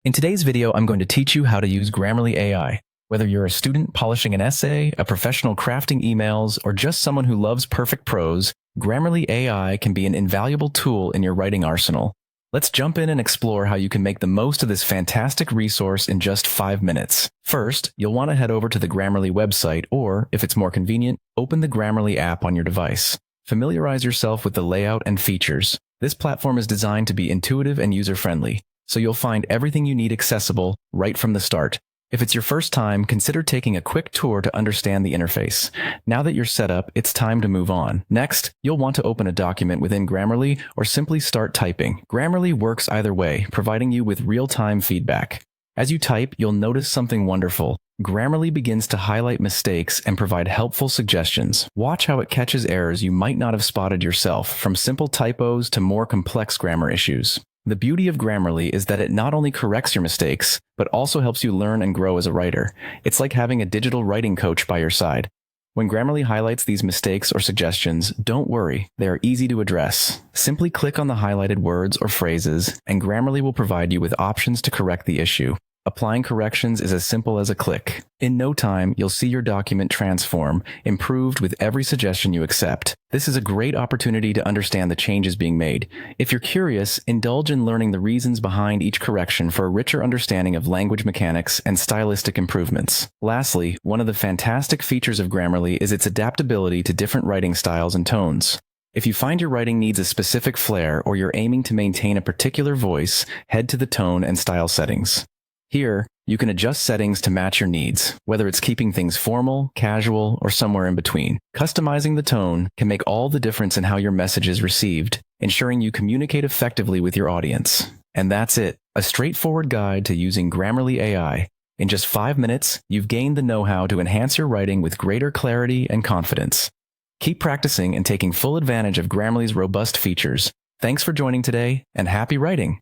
In today's video, I'm going to teach you how to use Grammarly AI. Whether you're a student polishing an essay, a professional crafting emails, or just someone who loves perfect prose, Grammarly AI can be an invaluable tool in your writing arsenal. Let's jump in and explore how you can make the most of this fantastic resource in just 5 minutes. First, you'll want to head over to the Grammarly website, or, if it's more convenient, open the Grammarly app on your device. Familiarize yourself with the layout and features. This platform is designed to be intuitive and user-friendly, so you'll find everything you need accessible right from the start. If it's your first time, consider taking a quick tour to understand the interface. Now that you're set up, it's time to move on. Next, you'll want to open a document within Grammarly or simply start typing. Grammarly works either way, providing you with real-time feedback. As you type, you'll notice something wonderful. Grammarly begins to highlight mistakes and provide helpful suggestions. Watch how it catches errors you might not have spotted yourself, from simple typos to more complex grammar issues. The beauty of Grammarly is that it not only corrects your mistakes, but also helps you learn and grow as a writer. It's like having a digital writing coach by your side. When Grammarly highlights these mistakes or suggestions, don't worry, they are easy to address. Simply click on the highlighted words or phrases, and Grammarly will provide you with options to correct the issue. Applying corrections is as simple as a click. In no time, you'll see your document transform, improved with every suggestion you accept. This is a great opportunity to understand the changes being made. If you're curious, indulge in learning the reasons behind each correction for a richer understanding of language mechanics and stylistic improvements. Lastly, one of the fantastic features of Grammarly is its adaptability to different writing styles and tones. If you find your writing needs a specific flair or you're aiming to maintain a particular voice, head to the tone and style settings. Here, you can adjust settings to match your needs, whether it's keeping things formal, casual, or somewhere in between. Customizing the tone can make all the difference in how your message is received, ensuring you communicate effectively with your audience. And that's it, a straightforward guide to using Grammarly AI. In just 5 minutes, you've gained the know-how to enhance your writing with greater clarity and confidence. Keep practicing and taking full advantage of Grammarly's robust features. Thanks for joining today, and happy writing!